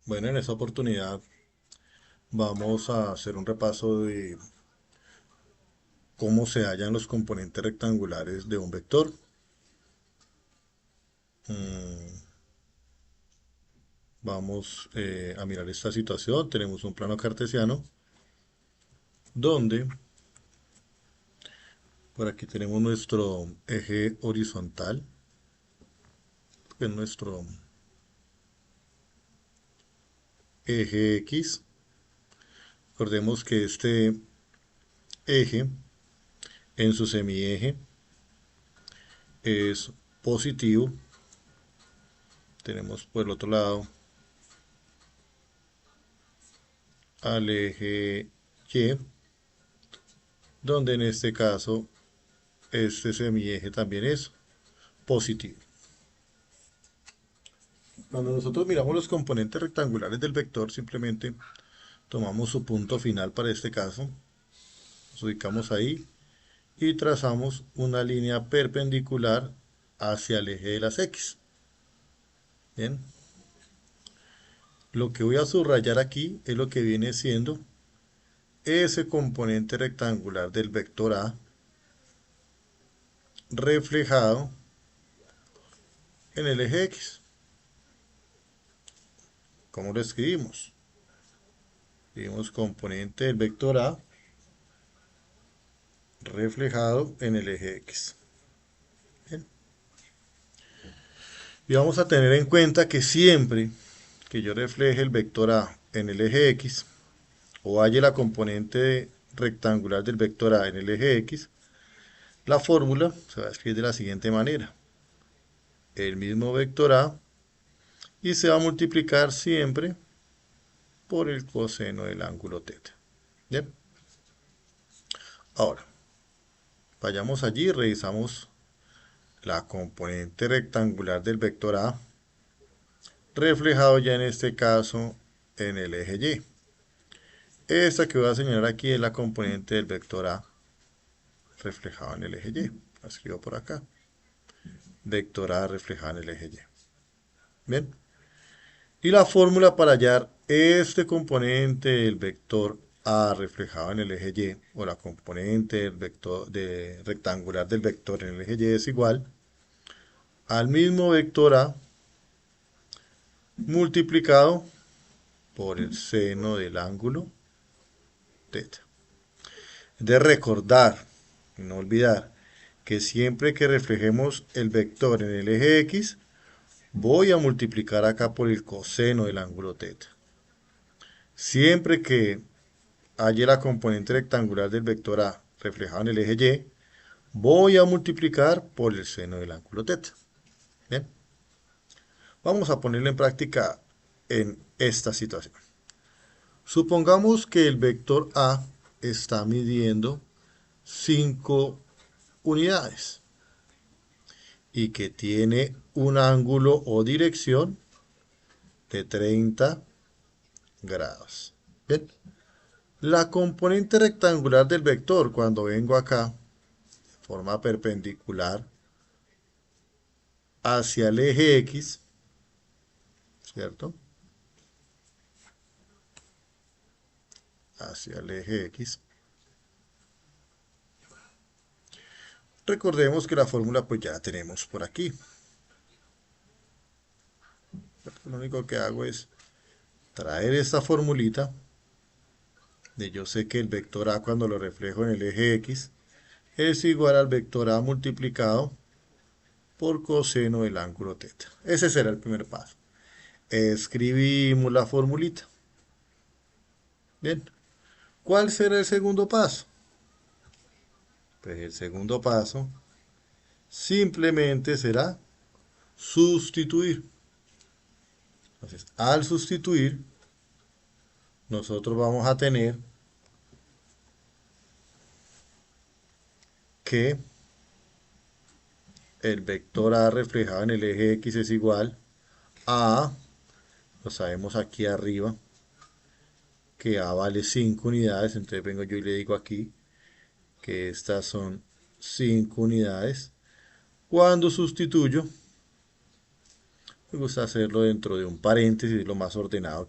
Bueno, en esta oportunidad vamos a hacer un repaso de cómo se hallan los componentes rectangulares de un vector. Mm, Vamos a mirar esta situación. Tenemos un plano cartesiano donde por aquí tenemos nuestro eje horizontal, que es nuestro eje X. Recordemos que este eje en su semieje es positivo. Tenemos por el otro lado al eje Y, donde en este caso este semieje también es positivo. Cuando nosotros miramos los componentes rectangulares del vector, simplemente tomamos su punto final para este caso, nos ubicamos ahí y trazamos una línea perpendicular hacia el eje de las X. Bien, lo que voy a subrayar aquí es lo que viene siendo ese componente rectangular del vector A reflejado en el eje X. ¿Cómo lo escribimos? Escribimos componente del vector A reflejado en el eje X. Bien. Y vamos a tener en cuenta que siempre que yo refleje el vector A en el eje X, o halle la componente rectangular del vector A en el eje X, la fórmula se va a escribir de la siguiente manera. El mismo vector A y se va a multiplicar siempre por el coseno del ángulo θ. Bien. Ahora, vayamos allí y revisamos la componente rectangular del vector A reflejado ya en este caso en el eje Y. Esta que voy a señalar aquí es la componente del vector A reflejado en el eje Y. La escribo por acá. Vector A reflejado en el eje Y. Bien. Y la fórmula para hallar este componente del vector A reflejado en el eje Y, o la componente del vector rectangular del vector en el eje Y, es igual al mismo vector A multiplicado por el seno del ángulo θ. De recordar y no olvidar que siempre que reflejemos el vector en el eje X, voy a multiplicar acá por el coseno del ángulo θ. Siempre que halle la componente rectangular del vector A reflejado en el eje Y, voy a multiplicar por el seno del ángulo θ. Bien, vamos a ponerlo en práctica en esta situación. Supongamos que el vector A está midiendo 5 unidades y que tiene un ángulo o dirección de 30 grados. Bien, la componente rectangular del vector, cuando vengo acá, de forma perpendicular hacia el eje X, ¿cierto? Hacia el eje X. Recordemos que la fórmula pues ya la tenemos por aquí. Lo único que hago es traer esta formulita de yo sé que el vector A cuando lo reflejo en el eje X es igual al vector A multiplicado por coseno del ángulo θ. Ese será el primer paso. Escribimos la formulita. Bien. ¿Cuál será el segundo paso? Pues el segundo paso simplemente será sustituir. Entonces, al sustituir, nosotros vamos a tener que el vector A reflejado en el eje X es igual a, lo sabemos aquí arriba, que A vale 5 unidades, entonces vengo yo y le digo aquí que estas son 5 unidades. Cuando sustituyo Me gusta hacerlo dentro de un paréntesis, lo más ordenado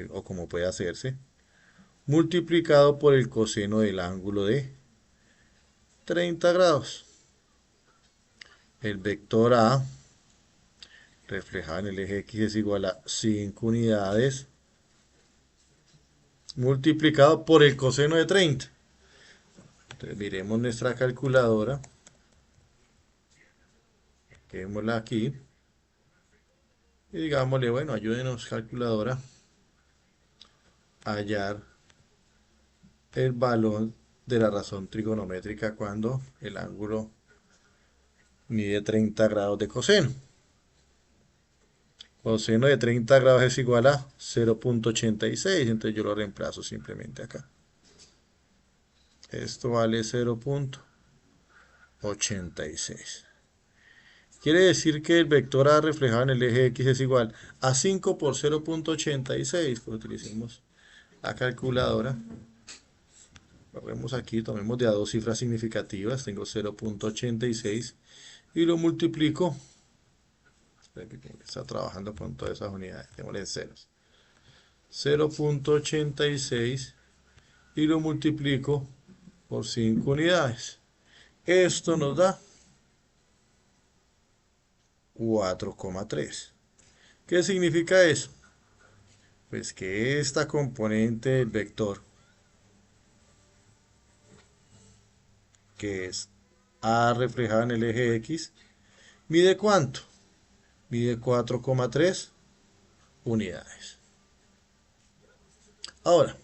o como puede hacerse, multiplicado por el coseno del ángulo de 30 grados. El vector A reflejado en el eje X es igual a 5 unidades multiplicado por el coseno de 30. Entonces miremos nuestra calculadora, quedémosla aquí y digámosle, bueno, ayúdenos calculadora a hallar el valor de la razón trigonométrica cuando el ángulo mide 30 grados de coseno. Coseno de 30 grados es igual a 0.86, entonces yo lo reemplazo simplemente acá. Esto vale 0.86. Quiere decir que el vector A reflejado en el eje X es igual a 5 por 0.86. Pues utilicemos la calculadora. Lo vemos aquí, tomemos de a dos cifras significativas. Tengo 0.86 y lo multiplico. Está trabajando con todas esas unidades. Démosle en ceros. 0.86 y lo multiplico por 5 unidades. Esto nos da 4,3. ¿Qué significa eso? Pues que esta componente del vector, que es A reflejada en el eje X, ¿mide cuánto? Mide 4,3 unidades. Ahora,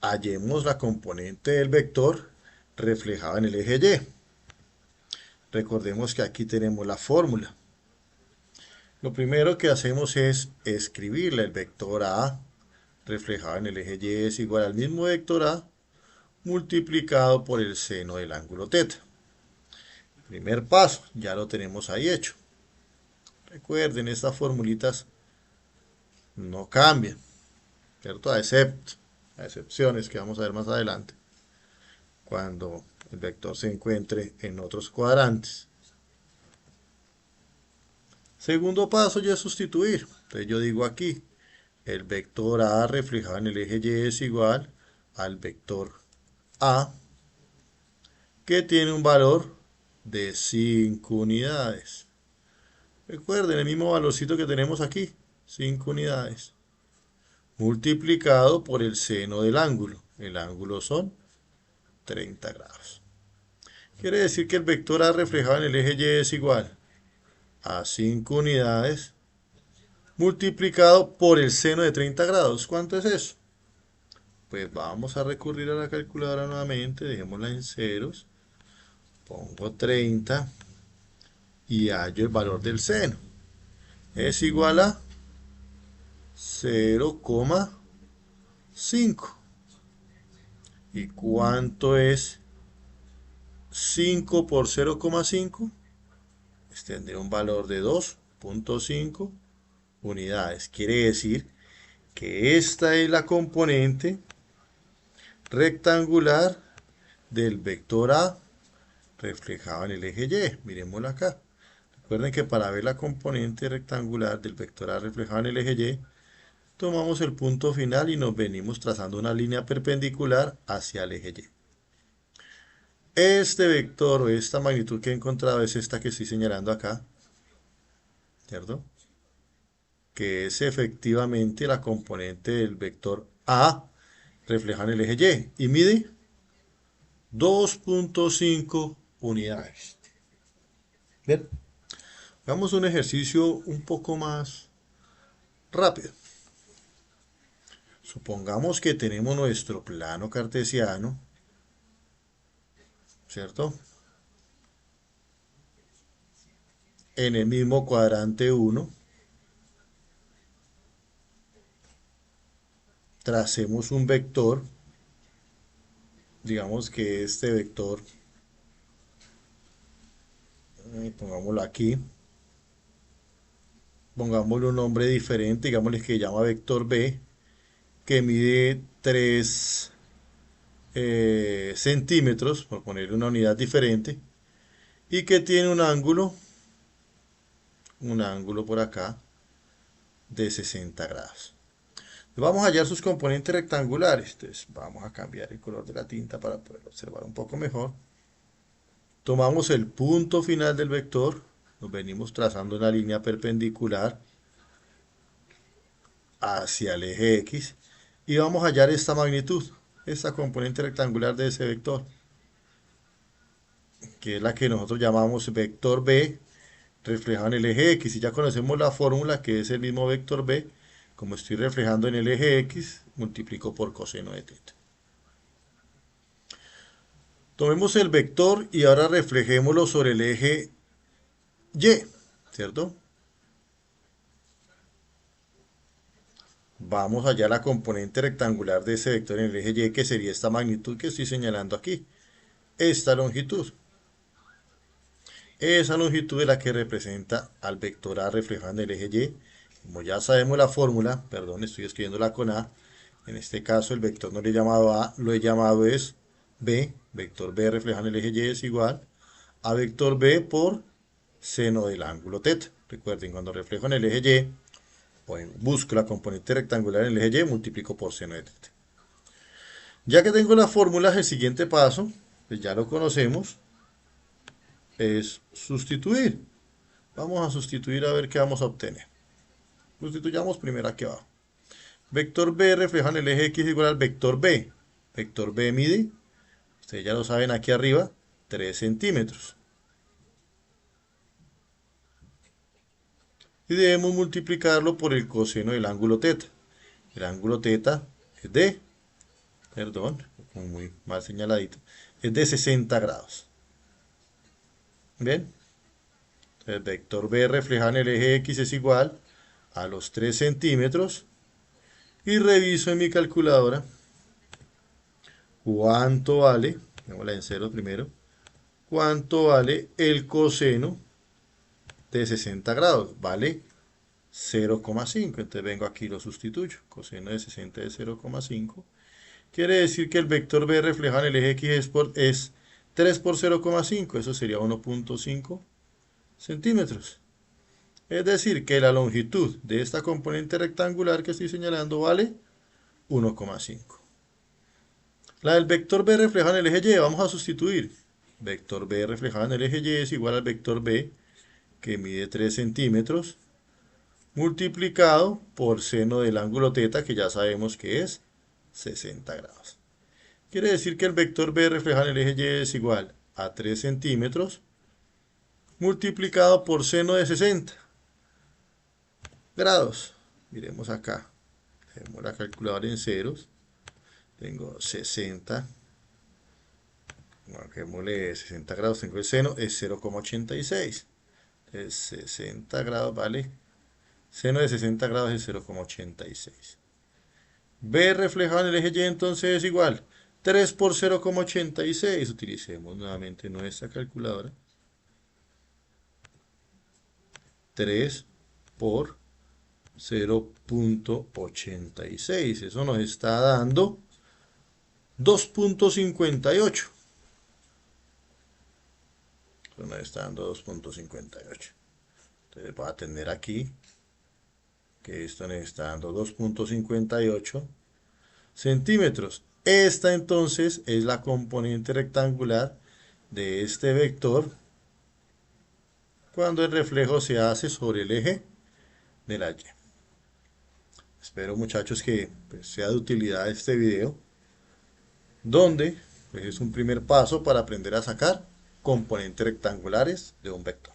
hallemos la componente del vector reflejada en el eje Y. Recordemos que aquí tenemos la fórmula. Lo primero que hacemos es escribirla. El vector A reflejado en el eje Y es igual al mismo vector A multiplicado por el seno del ángulo θ. Primer paso, ya lo tenemos ahí hecho. Recuerden, estas formulitas no cambian, ¿cierto? A excepciones que vamos a ver más adelante, cuando el vector se encuentre en otros cuadrantes. Segundo paso ya es sustituir. Entonces yo digo aquí, el vector A reflejado en el eje Y es igual al vector A, que tiene un valor de 5 unidades. Recuerden el mismo valorcito que tenemos aquí, 5 unidades, multiplicado por el seno del ángulo. El ángulo son 30 grados. Quiere decir que el vector A reflejado en el eje Y es igual a 5 unidades multiplicado por el seno de 30 grados. ¿Cuánto es eso? Pues vamos a recurrir a la calculadora nuevamente, dejémosla en ceros, pongo 30 y hallo el valor del seno. Es igual a 0,5. ¿Y cuánto es 5 por 0,5? Pues tendré un valor de 2,5 unidades. Quiere decir que esta es la componente rectangular del vector A reflejado en el eje Y. Miremoslo acá. Recuerden que para ver la componente rectangular del vector A reflejado en el eje Y, tomamos el punto final y nos venimos trazando una línea perpendicular hacia el eje Y. Este vector o esta magnitud que he encontrado es esta que estoy señalando acá, ¿cierto? Que es efectivamente la componente del vector A reflejado en el eje Y y mide 2,5 unidades. Bien, hagamos un ejercicio un poco más rápido. Supongamos que tenemos nuestro plano cartesiano, ¿cierto? En el mismo cuadrante 1. Tracemos un vector. Digamos que este vector, pongámoslo aquí, pongámosle un nombre diferente, digámosle que se llama vector B, que mide 3 centímetros, por ponerle una unidad diferente, y que tiene un ángulo un ángulo por acá de 60 grados. Vamos a hallar sus componentes rectangulares. Entonces vamos a cambiar el color de la tinta para poder observar un poco mejor. Tomamos el punto final del vector, nos venimos trazando una línea perpendicular hacia el eje X y vamos a hallar esta magnitud, esta componente rectangular de ese vector, que es la que nosotros llamamos vector B reflejado en el eje X. Y ya conocemos la fórmula, que es el mismo vector B. Como estoy reflejando en el eje X, multiplico por coseno de teta. Tomemos el vector y ahora reflejémoslo sobre el eje Y, ¿cierto? Vamos allá a la componente rectangular de ese vector en el eje Y, que sería esta magnitud que estoy señalando aquí, esta longitud. Esa longitud es la que representa al vector A reflejado en el eje Y. Como ya sabemos la fórmula, perdón, estoy escribiéndola con A, en este caso el vector no le he llamado A, lo he llamado es B, vector B reflejado en el eje Y es igual a vector B por seno del ángulo teta. Recuerden, cuando reflejo en el eje Y, o busco la componente rectangular en el eje Y, multiplico por seno de teta. Ya que tengo la fórmula, el siguiente paso, pues ya lo conocemos, es sustituir. Vamos a sustituir a ver qué vamos a obtener. Sustituyamos primero aquí abajo. Vector B reflejado en el eje X igual al vector B. Vector B mide, ustedes ya lo saben aquí arriba, 3 centímetros. Y debemos multiplicarlo por el coseno del ángulo teta. El ángulo teta es de, perdón, muy mal señaladito, es de 60 grados. ¿Bien? El vector B reflejado en el eje X es igual a los 3 centímetros. Y reviso en mi calculadora cuánto vale, pongámosla en cero primero, cuánto vale el coseno de 60 grados. Vale 0,5. Entonces vengo aquí y lo sustituyo. Coseno de 60 es 0,5. Quiere decir que el vector B reflejado en el eje X es 3 por 0,5. Eso sería 1,5 centímetros. Es decir, que la longitud de esta componente rectangular que estoy señalando vale 1,5. La del vector B reflejado en el eje Y, vamos a sustituir. Vector B reflejado en el eje Y es igual al vector B, que mide 3 centímetros, multiplicado por seno del ángulo teta, que ya sabemos que es 60 grados. Quiere decir que el vector B reflejado en el eje Y es igual a 3 centímetros, multiplicado por seno de 60 grados. Miremos acá. Tenemos la calculadora en ceros. Tengo 60. Marquémosle 60 grados. Tengo el seno. Es 0,86. Entonces 60 grados vale. Seno de 60 grados es 0,86. B reflejado en el eje Y entonces es igual. 3 por 0,86. Utilicemos nuevamente nuestra calculadora. 3 por 0,86. Eso nos está dando 2,58. Eso nos está dando 2,58. Entonces voy a tener aquí que esto nos está dando 2,58 centímetros. Esta entonces es la componente rectangular de este vector cuando el reflejo se hace sobre el eje de la Y. Espero, muchachos, que pues, sea de utilidad este video, donde pues, es un primer paso para aprender a sacar componentes rectangulares de un vector.